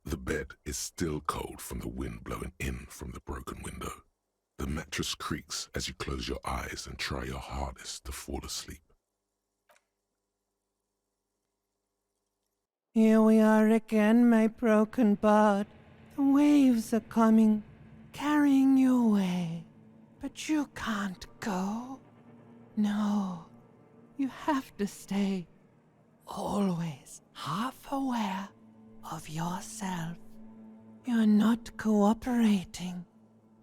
The bed is still cold from the wind blowing in from the broken window. The mattress creaks as you close your eyes and try your hardest to fall asleep. Here we are again, my broken bud. The waves are coming, carrying you away. But you can't go. No, you have to stay. Always half aware of yourself. You're not cooperating,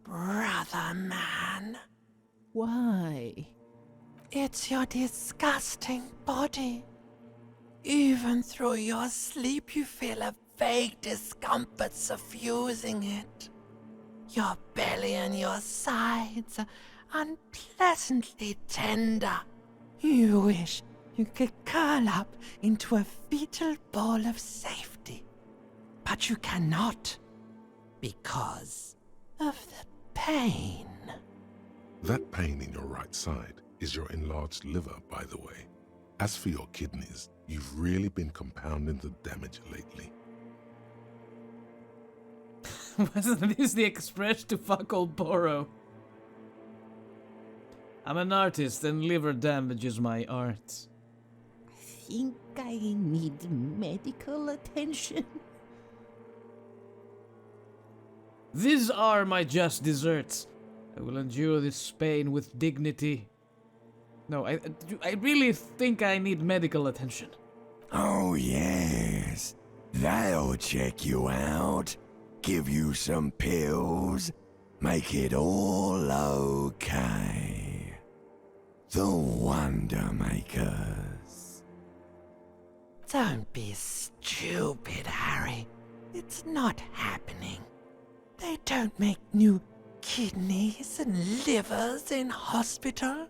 brother man. Why? It's your disgusting body. Even through your sleep, you feel a vague discomfort suffusing it. Your belly and your sides are unpleasantly tender. You wish you could curl up into a fetal ball of safety. But you cannot, because of the pain. That pain in your right side is your enlarged liver, by the way. As for your kidneys, you've really been compounding the damage lately. Wasn't this the express to fuck old Boro? I'm an artist and liver damage is my art. I think I need medical attention. These are my just desserts. I will endure this pain with dignity. No, I really think I need medical attention. Oh, yes. That'll check you out. Give you some pills. Make it all okay. The Wonder Makers. Don't be stupid, Harry. It's not happening. They don't make new kidneys and livers in hospital.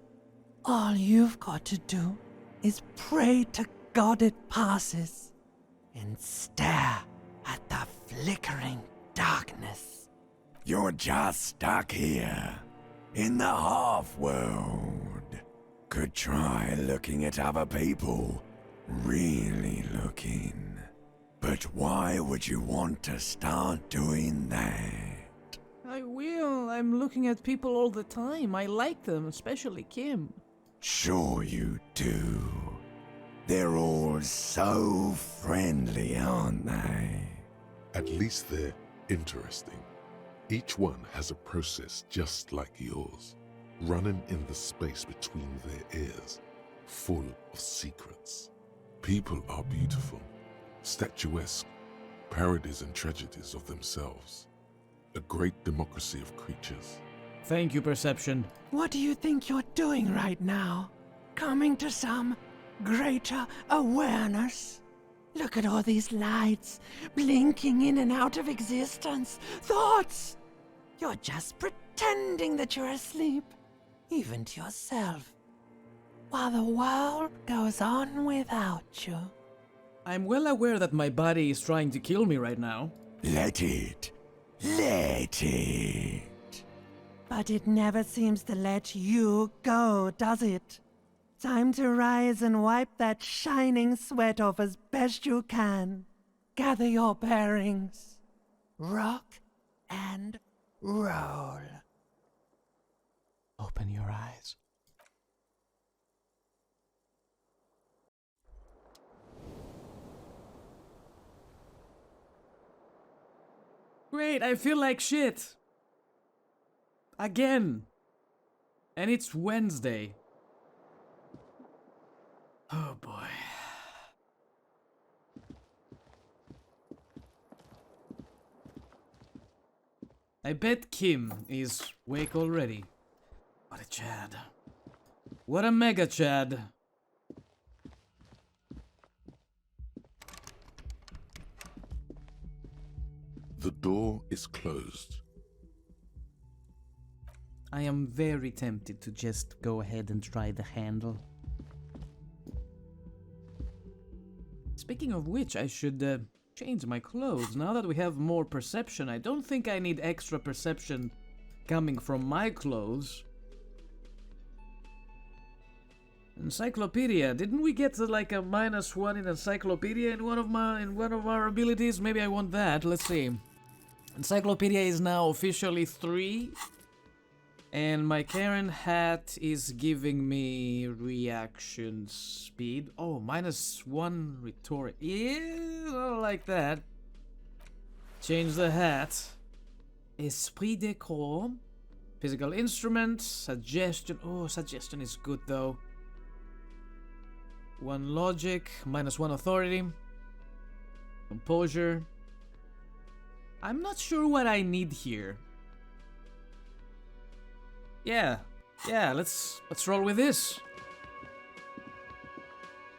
All you've got to do is pray to God it passes and stare at the flickering darkness. You're just stuck here, in the half-world. Could try looking at other people. Really looking. But why would you want to start doing that? I will. I'm looking at people all the time. I like them, especially Kim. Sure you do. They're all so friendly, aren't they? At least they're interesting. Each one has a process just like yours, running in the space between their ears, full of secrets. People are beautiful, statuesque, parodies and tragedies of themselves. A great democracy of creatures. Thank you, Perception. What do you think you're doing right now? Coming to some greater awareness? Look at all these lights, blinking in and out of existence. Thoughts! You're just pretending that you're asleep, even to yourself, while the world goes on without you. I'm well aware that my body is trying to kill me right now. Let it. Let it. But it never seems to let you go, does it? Time to rise and wipe that shining sweat off as best you can. Gather your bearings. Rock and roll. Open your eyes. Great, I feel like shit. Again. And it's Wednesday. Oh boy. I bet Kim is awake already. What a Chad. What a mega Chad. The door is closed. I am very tempted to just go ahead and try the handle. Speaking of which, I should change my clothes. Now that we have more perception, I don't think I need extra perception coming from my clothes. Encyclopedia. Didn't we get to like a -1 in encyclopedia in one of our abilities? Maybe I want that. Let's see. Encyclopedia is now officially 3. And my Karen hat is giving me reaction speed. Oh, -1 rhetoric. Yeah, I don't like that. Change the hat. Esprit de corps. Physical instrument. Suggestion. Oh, suggestion is good though. 1 logic. -1 authority. Composure. I'm not sure what I need here. Yeah, let's roll with this.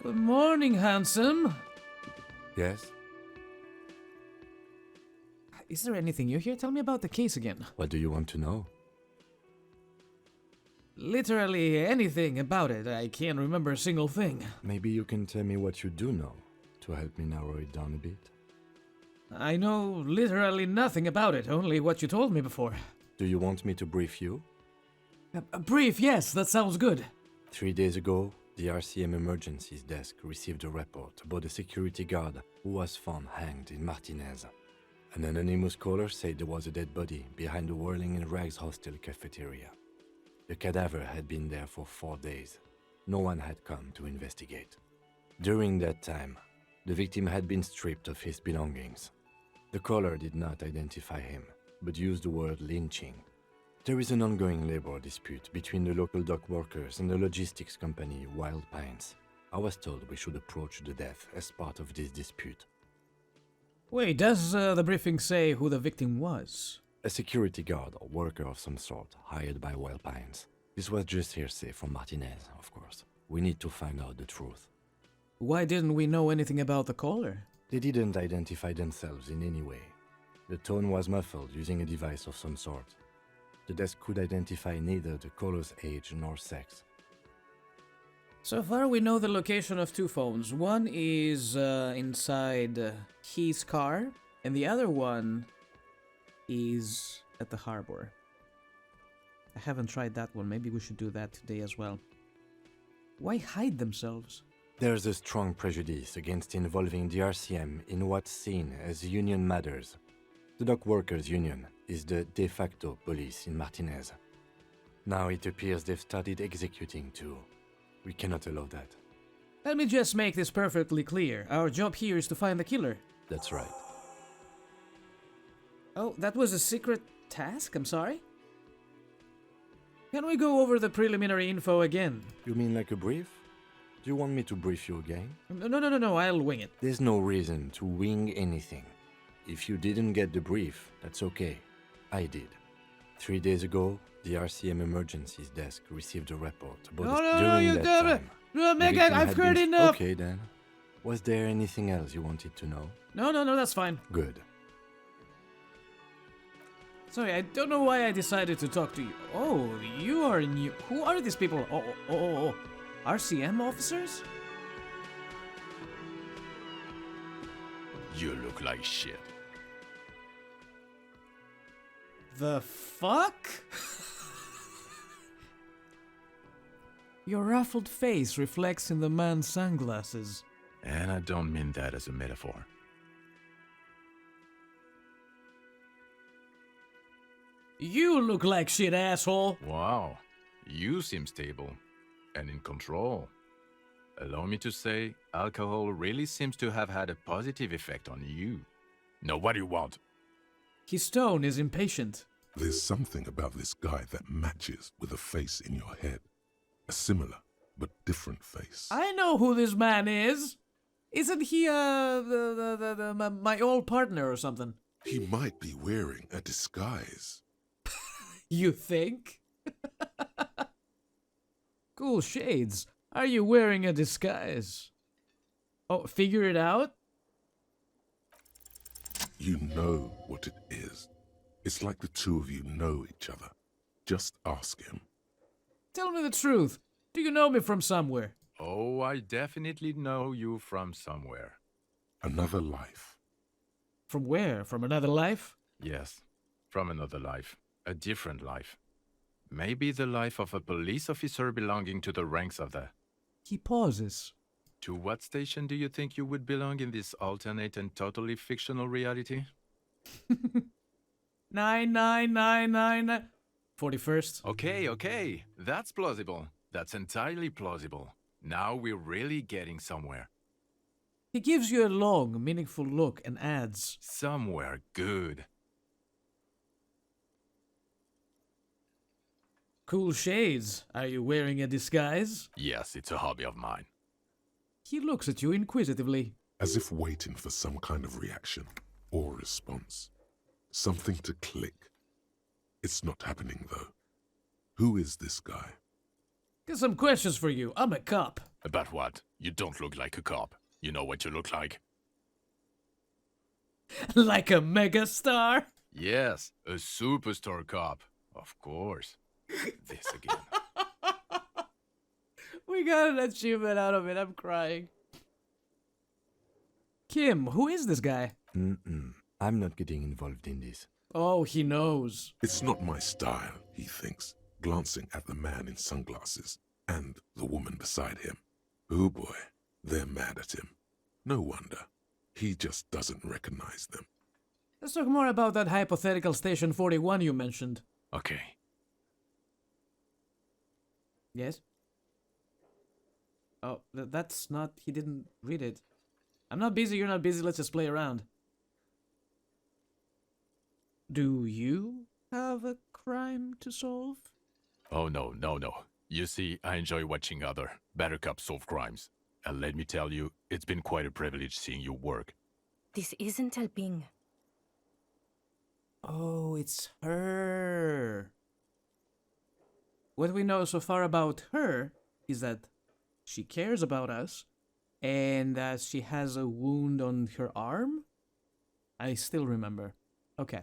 Good morning, handsome. Yes? Is there anything new here? Tell me about the case again. What do you want to know? Literally anything about it. I can't remember a single thing. Maybe you can tell me what you do know to help me narrow it down a bit. I know literally nothing about it, only what you told me before. Do you want me to brief you? A brief, yes, that sounds good. 3 days ago, the RCM Emergencies Desk received a report about a security guard who was found hanged in Martinez. An anonymous caller said there was a dead body behind the Whirling in Rags hostel cafeteria. The cadaver had been there for 4 days. No one had come to investigate. During that time, the victim had been stripped of his belongings. The caller did not identify him, but used the word lynching. There is an ongoing labor dispute between the local dock workers and the logistics company Wild Pines. I was told we should approach the death as part of this dispute. Wait, does the briefing say who the victim was? A security guard or worker of some sort hired by Wild Pines. This was just hearsay from Martinez, of course. We need to find out the truth. Why didn't we know anything about the caller? They didn't identify themselves in any way. The tone was muffled using a device of some sort. The desk could identify neither the caller's age nor sex. So far we know the location of 2 phones. One is inside his car, and the other one is at the harbor. I haven't tried that one. Maybe we should do that today as well. Why hide themselves? There's a strong prejudice against involving the RCM in what's seen as union matters. The dock workers' union is the de facto police in Martinez. Now it appears they've started executing too. We cannot allow that. Let me just make this perfectly clear. Our job here is to find the killer. That's right. Oh, that was a secret task? I'm sorry? Can we go over the preliminary info again? You mean like a brief? Do you want me to brief you again? No, I'll wing it. There's no reason to wing anything. If you didn't get the brief, that's okay. I did. 3 days ago, the RCM Emergencies Desk received a report about during that time. No, the Mega, victim I've had heard been- enough! Okay then. Was there anything else you wanted to know? No, that's fine. Good. Sorry, I don't know why I decided to talk to you. Oh, you are new. Who are these people? Oh. RCM officers? You look like shit. The fuck? Your ruffled face reflects in the man's sunglasses. And I don't mean that as a metaphor. You look like shit, asshole. Wow, you seem stable and in control. Allow me to say, alcohol really seems to have had a positive effect on you. Now, what do you want? His tone is impatient. There's something about this guy that matches with a face in your head. A similar but different face. I know who this man is. Isn't he my old partner or something? He might be wearing a disguise. You think? Cool shades. Are you wearing a disguise? Oh, figure it out? You know what it is. It's like the two of you know each other. Just ask him. Tell me the truth. Do you know me from somewhere? Oh, I definitely know you from somewhere. Another life. From where? From another life? Yes, from another life. A different life. Maybe the life of a police officer belonging to the ranks of the... He pauses. To what station do you think you would belong in this alternate and totally fictional reality? 9999. 41st. Okay. That's plausible. That's entirely plausible. Now we're really getting somewhere. He gives you a long, meaningful look and adds, Somewhere good. Cool shades. Are you wearing a disguise? Yes, it's a hobby of mine. He looks at you inquisitively. As if waiting for some kind of reaction or response. Something to click. It's not happening though. Who is this guy? Got some questions for you. I'm a cop. About what? You don't look like a cop. You know what you look like? Like a megastar? Yes, a superstar cop. Of course. This again. We got an achievement out of it. I'm crying. Kim, who is this guy? I'm not getting involved in this. Oh, he knows. It's not my style, he thinks, glancing at the man in sunglasses and the woman beside him. Oh boy, they're mad at him. No wonder. He just doesn't recognize them. Let's talk more about that hypothetical Station 41 you mentioned. Okay. Yes? Oh, that's not... He didn't read it. I'm not busy, you're not busy, let's just play around. Do you have a crime to solve? Oh, no. You see, I enjoy watching other better cops solve crimes. And let me tell you, it's been quite a privilege seeing you work. This isn't helping. Oh, it's her. What we know so far about her is that she cares about us and that she has a wound on her arm? I still remember. Okay.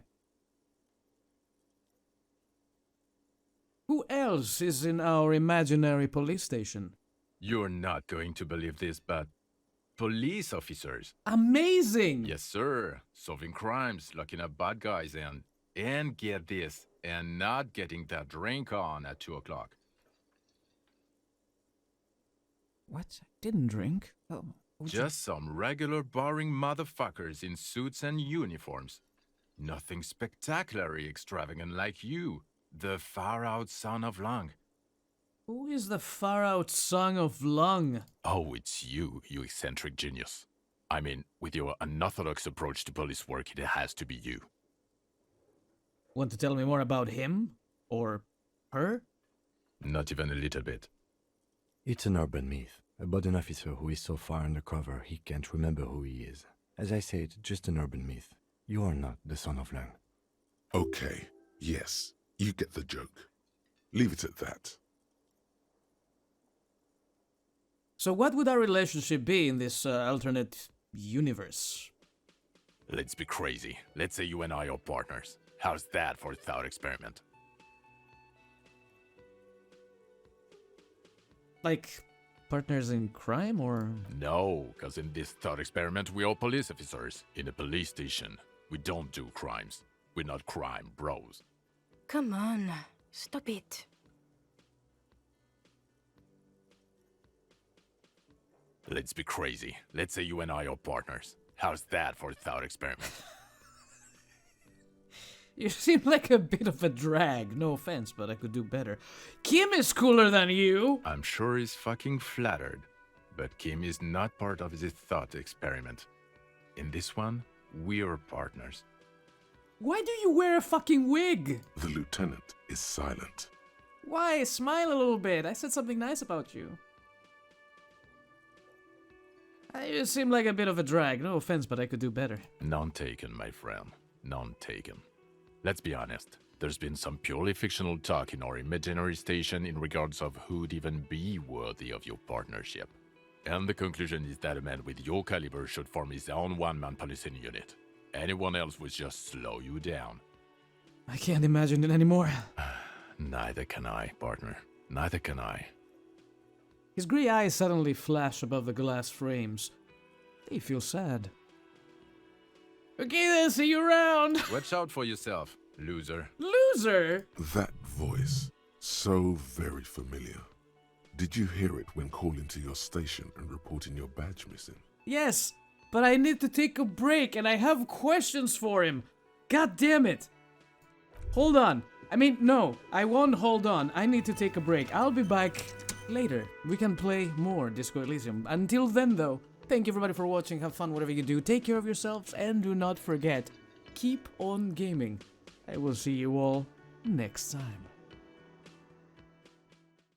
Who else is in our imaginary police station? You're not going to believe this, but police officers. Amazing! Yes, sir. Solving crimes, locking up bad guys, and get this, and not getting that drink on at 2 o'clock. What? I didn't drink. Oh, Just some regular boring motherfuckers in suits and uniforms. Nothing spectacularly extravagant like you, the far-out son of Lung. Who is the far-out son of Lung? Oh, it's you eccentric genius. I mean, with your unorthodox approach to police work, it has to be you. Want to tell me more about him? Or her? Not even a little bit. It's an urban myth about an officer who is so far undercover he can't remember who he is. As I said, just an urban myth. You are not the son of Lang. Okay, yes, you get the joke. Leave it at that. So what would our relationship be in this alternate universe? Let's be crazy. Let's say you and I are partners. How's that for a thought experiment? Like, partners in crime, or...? No, because in this thought experiment, we are police officers in a police station. We don't do crimes. We're not crime bros. Come on, stop it. Let's be crazy. Let's say you and I are partners. How's that for a thought experiment? You seem like a bit of a drag. No offense, but I could do better. Kim is cooler than you! I'm sure he's fucking flattered. But Kim is not part of this thought experiment. In this one, we're partners. Why do you wear a fucking wig? The lieutenant is silent. Why? Smile a little bit. I said something nice about you. You seem like a bit of a drag. No offense, but I could do better. None taken, my friend. None taken. Let's be honest. There's been some purely fictional talk in our imaginary station in regards of who'd even be worthy of your partnership. And the conclusion is that a man with your caliber should form his own one-man policing unit. Anyone else would just slow you down. I can't imagine it anymore. Neither can I, partner. Neither can I. His grey eyes suddenly flash above the glass frames. They feel sad. Okay then, see you around! Watch out for yourself, loser. Loser? That voice, so very familiar. Did you hear it when calling to your station and reporting your badge missing? Yes, but I need to take a break and I have questions for him. God damn it! Hold on. I mean, no, I won't hold on. I need to take a break. I'll be back later. We can play more Disco Elysium. Until then, though, thank you everybody for watching. Have fun, whatever you do. Take care of yourselves and do not forget, keep on gaming. I will see you all next time.